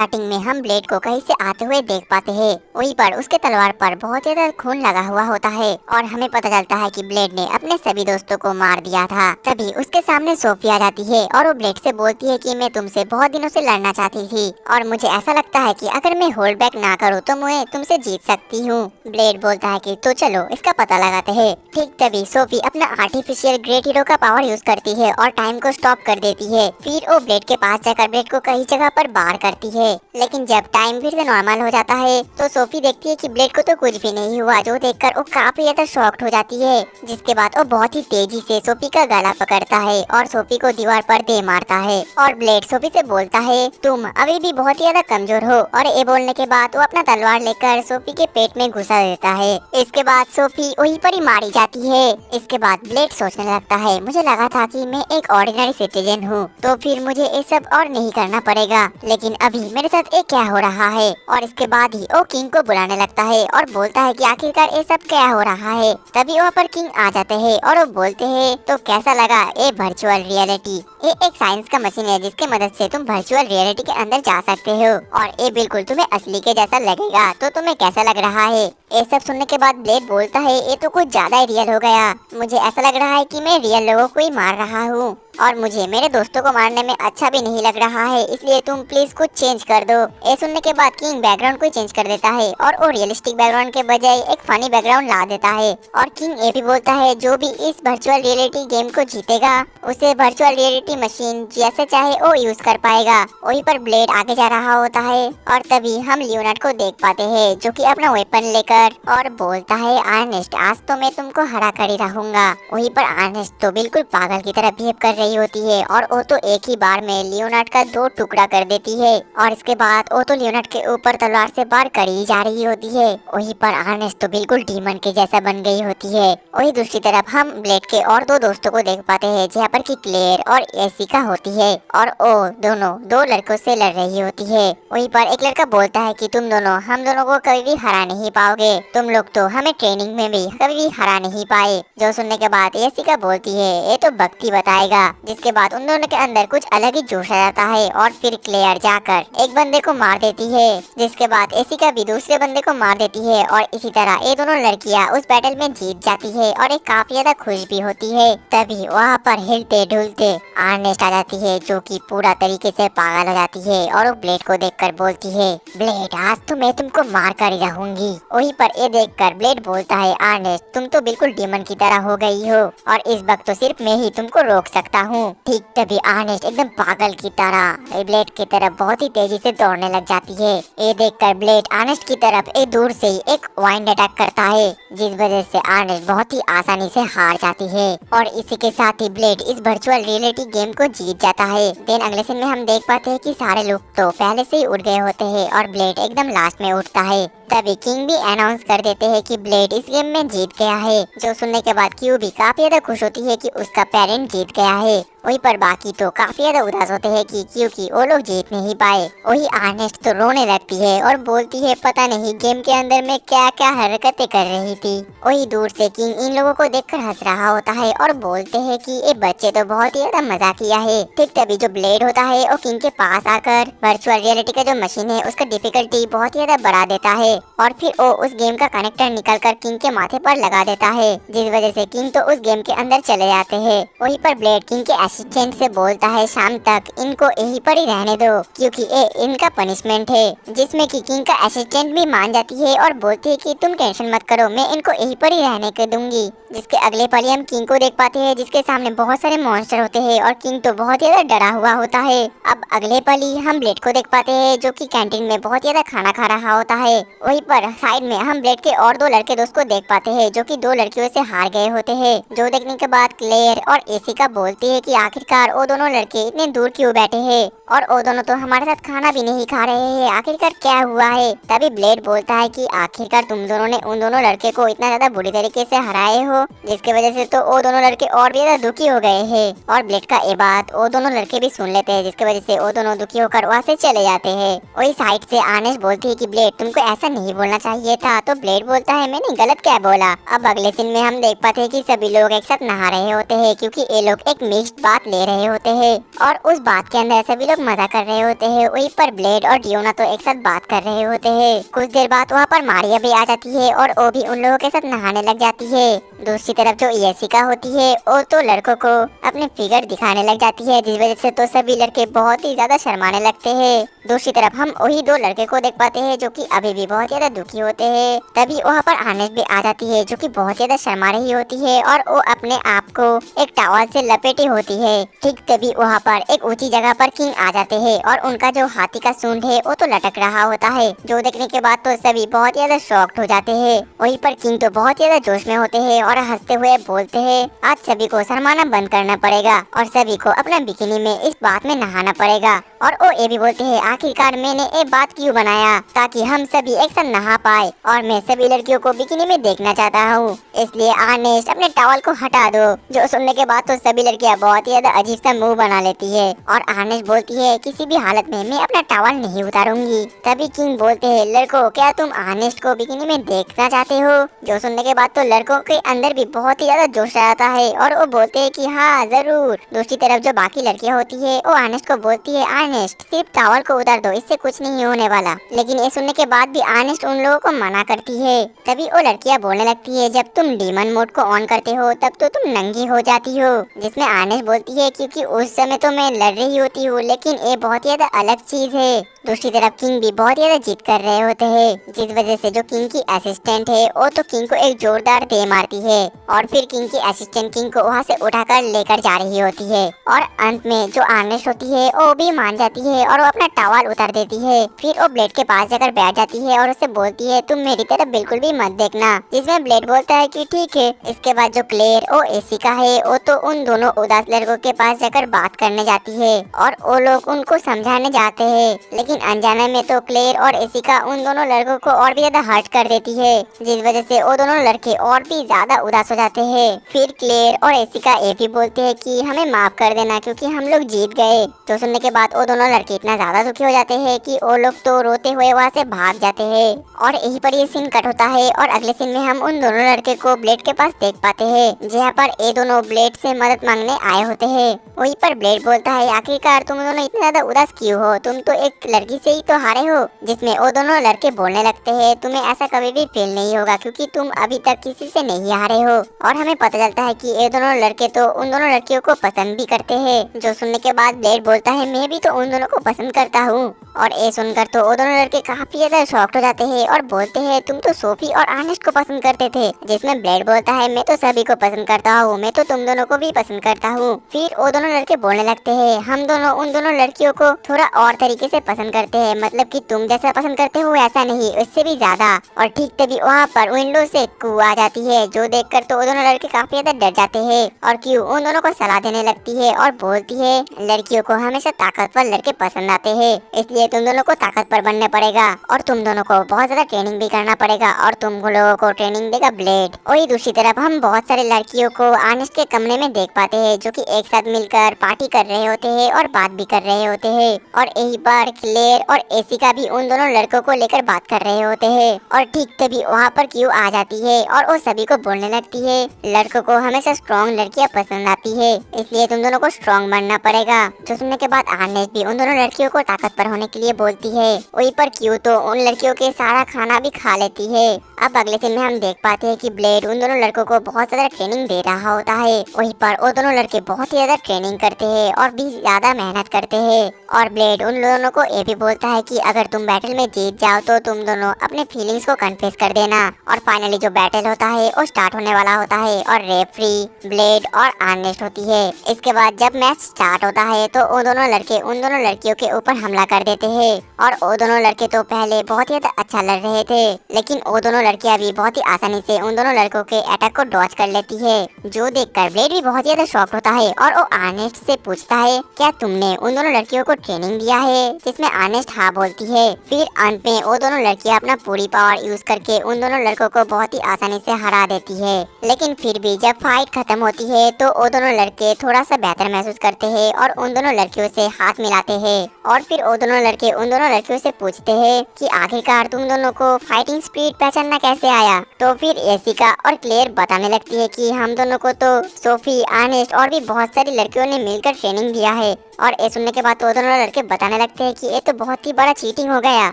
Starting में हम blade को कहीं से आते हुए देख पाते हैं। वहीं पर उसके तलवार पर बहुत ज्यादा खून लगा हुआ होता है और हमें पता चलता है कि ब्लेड ने अपने सभी दोस्तों को मार दिया था। तभी उसके सामने सोफी आ जाती है और वो ब्लेड से बोलती है कि मैं तुमसे बहुत दिनों से लड़ना चाहती थी और मुझे ऐसा लगता है कि अगर मैं होल्ड बैक ना करूँ तो मैं तुमसे जीत सकती हूँ। ब्लेड बोलता है कि तो चलो इसका पता लगाते हैं। ठीक तभी सोफी अपना आर्टिफिशियल ग्रेट हीरो का पावर यूज करती है और टाइम को स्टॉप कर देती है। फिर वो ब्लेड के पास जाकर ब्लेड को कई जगह पर बार करती है। लेकिन जब टाइम फिर से नॉर्मल हो जाता है तो सोफी देखती है कि ब्लेड को तो कुछ भी नहीं हुआ, जो देखकर वो काफी ज्यादा शॉक्ड हो जाती है। जिसके बाद वो बहुत ही तेजी से सोफी का गला पकड़ता है और सोफी को दीवार पर दे मारता है। और ब्लेड सोफी से बोलता है तुम अभी भी बहुत ही ज्यादा कमजोर हो। और ये बोलने के बाद वो अपना तलवार लेकर सोफी के पेट में घुसा देता है। इसके बाद सोफी वहीं पर ही मारी जाती है। इसके बाद ब्लेड सोचने लगता है मुझे लगा था कि मैं एक ऑर्डिनरी सिटीजन हूँ तो फिर मुझे ये सब और नहीं करना पड़ेगा, लेकिन अभी मेरे साथ ये क्या हो रहा है। और इसके बाद ही वो किंग को बुलाने लगता है और बोलता है कि आखिरकार ये सब क्या हो रहा है। तभी वहाँ पर किंग आ जाते हैं और वो बोलते हैं तो कैसा लगा ये वर्चुअल रियलिटी। ये एक साइंस का मशीन है जिसके मदद से तुम वर्चुअल रियलिटी के अंदर जा सकते हो और ये बिल्कुल तुम्हें असली के जैसा लगेगा। तो तुम्हें कैसा लग रहा है। ये सब सुनने के बाद ब्लेड बोलता है ये तो कुछ ज्यादा ही रियल हो गया। मुझे ऐसा लग रहा है कि मैं रियल लोगों को ही मार रहा हूँ और मुझे मेरे दोस्तों को मारने में अच्छा भी नहीं लग रहा है, इसलिए तुम प्लीज कुछ चेंज कर दो। ये सुनने के बाद किंग बैकग्राउंड को चेंज कर देता है और वो रियलिस्टिक बैकग्राउंड के बजाय एक फनी बैकग्राउंड ला देता है। और किंग ये भी बोलता है जो भी इस वर्चुअल रियलिटी गेम को जीतेगा उसे वर्चुअल रियलिटी मशीन जैसे चाहे वो यूज कर पाएगा। वहीं पर ब्लेड आगे जा रहा होता है और तभी हम लियोनार्ड को देख पाते हैं जो कि अपना वेपन लेकर और बोलता है अर्नेस्ट आज तो मैं तुमको हरा कर ही रहूंगा। वहीं पर अर्नेस्ट तो बिल्कुल पागल की तरह बिहेव कर रही होती है और वो तो एक ही बार में लियोनार्ड का 2 टुकड़ा कर देती है। और इसके बाद वो तो लियोनार्ड के ऊपर तलवार से वार करी जा रही होती है। वहीं पर अर्नेस्ट तो बिल्कुल डीमन के जैसा बन गई होती है। वहीं दूसरी तरफ हम ब्लेड के और 2 दोस्तों को देख पाते हैं जहाँ पर कि क्लेयर और एसिका होती है और वो दोनों 2 लड़कों से लड़ रही होती है। वहीं पर एक लड़का बोलता है कि तुम दोनों हम दोनों को कभी भी हरा नहीं पाओगे, तुम लोग तो हमें ट्रेनिंग में भी कभी भी हरा नहीं पाए। जो सुनने के बाद एसिका बोलती है ये तो भक्ति बताएगा। जिसके बाद उन दोनों के अंदर कुछ अलग ही जोश आ जाता है और फिर क्लेयर जाकर एक बंदे को मार देती है। जिसके बाद एसिका भी दूसरे बंदे को मार देती है और इसी तरह ये दोनों लड़कियां उस बैटल में जीत जाती है और एक काफी ज्यादा खुश भी होती है। तभी वहाँ पर हिलते ढुलते अर्नेस्ट आ जाती है जो कि पूरा तरीके से पागल हो जाती है और वो ब्लेड को देखकर बोलती है ब्लेड आज तो मैं तुमको मार कर ही रहूंगी। वहीं पर ये देखकर ब्लेड बोलता है अर्नेस्ट तुम तो बिल्कुल डीमन की तरह हो गई हो और इस वक्त तो सिर्फ मैं ही तुमको रोक सकता हूँ। ठीक तभी अर्नेस्ट एकदम पागल की तरह ब्लेड की तरफ बहुत ही तेजी से दौड़ने लग जाती है। ये देखकर ब्लेड अर्नेस्ट की तरफ एक दूर से ही एक वाइंड अटैक करता है जिस वजह से अर्नेस्ट बहुत ही आसानी से हार जाती है और इसी के साथ ही ब्लेड इस वर्चुअल रियलिटी गेम को जीत जाता है। देन अगले सीन में हम देख पाते हैं कि सारे लोग तो पहले से ही उड़ गए होते हैं और ब्लेड एकदम लास्ट में उठता है। तभी किंग भी अनाउंस कर देते हैं कि ब्लेड इस गेम में जीत गया है। जो सुनने के बाद क्यू भी काफी ज्यादा खुश होती है कि उसका पेरेंट जीत गया है। वहीं पर बाकी तो काफी ज्यादा उदास होते हैं कि क्योंकि वो लोग जीत नहीं पाए। वही अर्नेस्ट तो रोने लगती है और बोलती है पता नहीं गेम के अंदर में क्या क्या हरकतें कर रही थी। वही दूर से किंग इन लोगों को देखकर हंस रहा होता है और बोलते हैं कि ये बच्चे तो बहुत ही ज्यादा मजा किया है। ठीक तभी जो ब्लेड होता है वो किंग के पास आकर वर्चुअल रियलिटी का जो मशीन है उसका डिफिकल्टी बहुत ही ज्यादा बढ़ा देता है और फिर वो उस गेम का कनेक्टर निकाल कर किंग के माथे पर लगा देता है जिस वजह से किंग तो उस गेम के अंदर चले जाते हैं। वहीं पर ब्लेड किंग के असिस्टेंट से बोलता है शाम तक इनको यहीं पर ही रहने दो क्योंकि ये इनका पनिशमेंट है। जिसमें कि किंग का असिस्टेंट भी मान जाती है और बोलती है कि तुम टेंशन मत करो मैं इनको यहीं पर ही रहने के दूंगी। जिसके अगले पल हम किंग को देख पाते हैं जिसके सामने बहुत सारे मॉन्स्टर होते हैं और किंग तो बहुत ज्यादा डरा हुआ होता है। अब अगले पल ही हम ब्लेड को देख पाते हैं जो कि कैंटीन में बहुत ज्यादा खाना खा रहा होता है। वहीं पर साइड में हम ब्लेड के और 2 लड़के दोस्त को देख पाते हैं जो कि 2 लड़कियों से हार गए होते हैं। जो देखने के बाद क्लेयर और एसिका बोलती है कि आखिरकार वो दोनों लड़के इतने दूर क्यों बैठे हैं और वो दोनों तो हमारे साथ खाना भी नहीं खा रहे हैं, आखिरकार क्या हुआ है। तभी ब्लेड बोलता है कि आखिरकार तुम दोनों ने उन दोनों लड़के को इतना ज्यादा बुरी तरीके से हराए हो जिसकी वजह से तो वो दोनों लड़के और भी ज्यादा दुखी हो गए हैं। और ब्लेड का ये बात वो दोनों लड़के भी सुन लेते हैं जिसकी वजह से वो दोनों दुखी होकर वहाँ से चले जाते हैं। वही साइड से अर्नेस्ट बोलती है कि ब्लेड तुमको ऐसा नहीं बोलना चाहिए था। तो ब्लेड बोलता है मैंने गलत क्या बोला। अब अगले सीन में हम देख पाते हैं कि सभी लोग एक साथ नहा रहे होते हैं क्योंकि ये लोग एक मिक्स्ड बात ले रहे होते हैं और उस बात के अंदर सभी लोग मजा कर रहे होते हैं। वहीं पर ब्लेड और डियोना तो एक साथ बात कर रहे होते हैं। कुछ देर बाद वहाँ पर मारिया भी आ जाती है और वो भी उन लोगों के साथ नहाने लग जाती है। दूसरी तरफ जो येसिका होती है वो तो लड़कों को अपने फिगर दिखाने लग जाती है, जिस वजह से तो सभी लड़के बहुत ही ज्यादा शर्माने लगते हैं। दूसरी तरफ हम वही दो लड़के को देख पाते हैं जो कि अभी भी बहुत ज्यादा दुखी होते हैं। तभी वहाँ पर आनेश भी आ जाती है जो कि बहुत ज्यादा शर्मा रही होती है और वो अपने आप को एक टॉवल से लपेटी होती है। ठीक तभी वहाँ पर एक ऊंची जगह पर किंग आ जाते हैं और उनका जो हाथी का सूंड है वो तो लटक रहा होता है, जो देखने के बाद तो सभी बहुत ज्यादा शॉक्ड हो जाते हैं। वहीं पर किंग तो बहुत ज्यादा जोश में होते हैं और हंसते हुए बोलते हैं आज सभी को शर्माना बंद करना पड़ेगा और सभी को अपना बिकिनी में इस बात में नहाना पड़ेगा। और वो ये भी बोलते हैं आखिरकार मैंने ये बात क्यों बनाया, ताकि हम सभी एक साथ नहा पाए और मैं सभी लड़कियों को बिकिनी में देखना चाहता हूँ, इसलिए आनेश अपने टॉवल को हटा दो। जो सुनने के बाद तो सभी लड़कियाँ बहुत ही ज्यादा अजीब सा मुंह बना लेती है और आनेश बोलती है किसी भी हालत में मैं अपना टॉवल नहीं उतारूंगी। तभी किंग बोलते हैं लड़कों क्या तुम आनेश को बिकिनी में देखना चाहते हो। जो सुनने के बाद तो लड़कों के अंदर भी बहुत ही ज्यादा जोश आता है और वो बोलते हैं कि हाँ जरूर। दूसरी तरफ जो बाकी लड़कियां होती है वो आनेश को बोलती है आनेश सिर्फ टॉवल को उतार दो, इससे कुछ नहीं होने वाला। लेकिन ये सुनने के बाद भी आनेश उन लोगों को मना करती है। तभी वो लड़कियां बोलने लगती है जब तुम डीमन मोड को ऑन करते हो तब तो तुम नंगी हो जाती हो, जिसमें आनेश बोलती है क्योंकि उस समय तो मैं लड़ रही होती हूँ, लेकिन ये बहुत ही ज्यादा अलग चीज है। दूसरी तरफ किंग भी बहुत ज्यादा जिद कर रहे होते हैं, जिस वजह से जो किंग की असिस्टेंट है वो तो किंग को एक जोरदार दे मारती है और फिर किंग की असिस्टेंट किंग को वहाँ से उठाकर लेकर जा रही होती है। और अंत में जो आनेश होती है वो भी मान जाती है और वो अपना टॉवल उतार देती है। फिर वो ब्लेड के पास जाकर बैठ जाती है और उसे बोलती है तुम मेरी तरफ बिल्कुल भी मत देखना, जिसमें ब्लेड बोलता है कि ठीक है। इसके बाद जो क्लेयर और येसिका है वो तो उन दोनों उदास लड़कों के पास जाकर बात करने जाती है और वो लोग उनको समझाने जाते हैं, लेकिन अनजाने में तो क्लेयर और येसिका उन दोनों लड़कों को और भी ज्यादा हर्ट कर देती है, जिस वजह से वो दोनों लड़के और भी ज्यादा उदास हो जाते हैं। फिर क्लेयर और येसिका ये भी बोलते हैं कि हमें माफ कर देना क्योंकि हम लोग जीत गए। तो सुनने के बाद वो दोनों लड़के इतना ज्यादा दुखी हो जाते हैं कि वो लोग तो रोते हुए वहाँ से भाग जाते हैं। और यहीं पर ये सीन कट होता है और अगले सीन में हम उन दोनों लड़के को ब्लेड के पास देख पाते हैं, जहाँ पर ये दोनों ब्लेड से मदद मांगने आए होते हैं। वहीं पर ब्लेड बोलता है आखिरकार तुम दोनों इतने ज्यादा उदास क्यों हो, तुम तो एक लड़की से ही तो हारे हो। जिसमें वो दोनों लड़के बोलने लगते हैं तुम्हें ऐसा कभी भी फील नहीं होगा क्योंकि तुम अभी तक किसी से नहीं हारे हो। और हमें पता चलता है कि ये दोनों लड़के तो उन दोनों लड़कियों को पसंद भी करते हैं। जो सुनने के बाद ब्लेड बोलता है मैं भी तो उन दोनों को पसंद करता हूँ। और ये सुनकर तो वो दोनों लड़के काफी ज्यादा शॉक्ड हो जाते हैं और बोलते हैं तुम तो सोफी और आनेश को पसंद करते थे। जिसमें ब्लेड बोलता है मैं तो सभी को पसंद करता हूँ, मैं तो तुम दोनों को भी पसंद करता हूँ। फिर वो दोनों लड़के बोलने लगते हैं हम दोनों उन दोनों लड़कियों को थोड़ा और तरीके से पसंद करते हैं, मतलब कि तुम जैसा पसंद करते हो ऐसा नहीं, उससे भी ज्यादा। और ठीक तभी वहाँ पर विंडो से क्यू आ जाती है, जो देखकर तो वो दोनों लड़के काफी ज्यादा डर जाते हैं और क्यू उन दोनों को सलाह देने लगती है और बोलती है लड़कियों को हमेशा ताकतवर लड़के पसंद आते हैं, इसलिए तुम दोनों को ताकतवर बनने पड़ेगा और तुम दोनों को बहुत ज्यादा ट्रेनिंग भी करना पड़ेगा और तुम लोगों को ट्रेनिंग देगा ब्लेड। वही दूसरी तरफ हम बहुत सारे लड़कियों को आनेश के कमरे में देख पाते हैं जो कि एक साथ मिलकर पार्टी कर रहे होते हैं और बात भी कर रहे होते हैं। और यही बार क्लेयर और येसिका भी उन दोनों लड़कों को लेकर बात कर रहे होते हैं और ठीक तभी वहाँ पर क्यू आ जाती है और वो सभी को बोलने लगती है लड़कों को हमेशा स्ट्रॉन्ग लड़कियाँ पसंद आती है, इसलिए तुम दोनों को स्ट्रॉन्ग बनना पड़ेगा। जो सुनने के बाद आनेश भी उन दोनों लड़कियों को ताकतवर होने के लिए बोलती है। वहीं पर क्यू तो उन लड़कियों के सारा खाना भी खा लेती है। अब अगले सीन में हम देख पाते हैं कि ब्लेड उन दोनों लड़कों को बहुत ज्यादा ट्रेनिंग दे रहा होता है। वहीं पर वो दोनों लड़के बहुत ही ज्यादा ट्रेनिंग करते हैं और भी ज्यादा मेहनत करते हैं। और ब्लेड उन दोनों को ये भी बोलता है कि अगर तुम बैटल में जीत जाओ तो तुम दोनों अपने फीलिंग्स को कन्फेस कर देना। और फाइनली जो बैटल होता है वो स्टार्ट होने वाला होता है और रेफरी ब्लेड और आर्नेस्ट होती है। इसके बाद जब मैच स्टार्ट होता है तो वो दोनों लड़के उन दोनों लड़कियों के ऊपर हमला कर देते हैं। और वो दोनों लड़के तो पहले बहुत ही अच्छा लड़ रहे थे, लेकिन वो दोनों लड़कियां भी बहुत ही आसानी से उन दोनों लड़कों के अटैक को डॉज कर लेती है, जो देखकर ब्लेड भी बहुत ज्यादा शॉक होता है और वो आर्नेस्ट से पूछता है क्या तुमने उन दोनों लड़कियों को ट्रेनिंग दिया है, जिसमें आर्नेस्ट हाँ बोलती है। फिर अंत में वो दोनों लड़कियां अपना पूरी पावर यूज करके उन दोनों लड़कों को बहुत ही आसानी से हरा देती है। लेकिन फिर भी जब फाइट खत्म होती है तो वो दोनों लड़के थोड़ा सा बेहतर महसूस करते हैं और उन दोनों लड़कियों से हाथ मिलाते हैं। और फिर वो दोनों लड़के उन दोनों लड़कियों से पूछते हैं कि आखिरकार तुम दोनों को फाइटिंग स्पिरिट पहचानना कैसे आया। तो फिर एसिका और क्लेयर बताने लगती है कि हम दोनों को तो सोफी, आनेस्ट और भी बहुत सारी लड़कियों ने मिलकर ट्रेनिंग दिया है। और ये सुनने के बाद तो दोनों लड़के बताने लगते हैं कि ये तो बहुत ही बड़ा चीटिंग हो गया,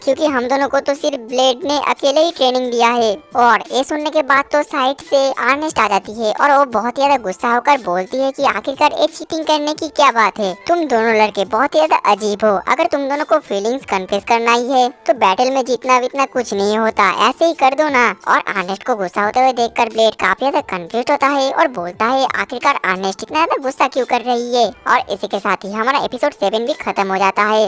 क्योंकि हम दोनों को तो सिर्फ ब्लेड ने अकेले ही ट्रेनिंग दिया है। और ये सुनने के बाद तो साइड से आर्नेस्ट आ जाती है और वो बहुत ही ज्यादा गुस्सा होकर बोलती है कि आखिरकार ये चीटिंग करने की क्या बात है, तुम दोनों लड़के बहुत ही ज्यादा अजीब हो। अगर तुम दोनों को फीलिंग्स कन्फेस करना ही है तो बैटल में जीतना वितना कुछ नहीं होता, ऐसे ही कर दो ना। और आर्नेस्ट को गुस्सा होते हुए देखकर ब्लेड काफी ज्यादा कंफ्यूज होता है और बोलता है आखिरकार आर्नेस्ट इतना ज्यादा गुस्सा क्यों कर रही है। और इसी के साथ ही हमारा एपिसोड 7 भी खत्म हो जाता है।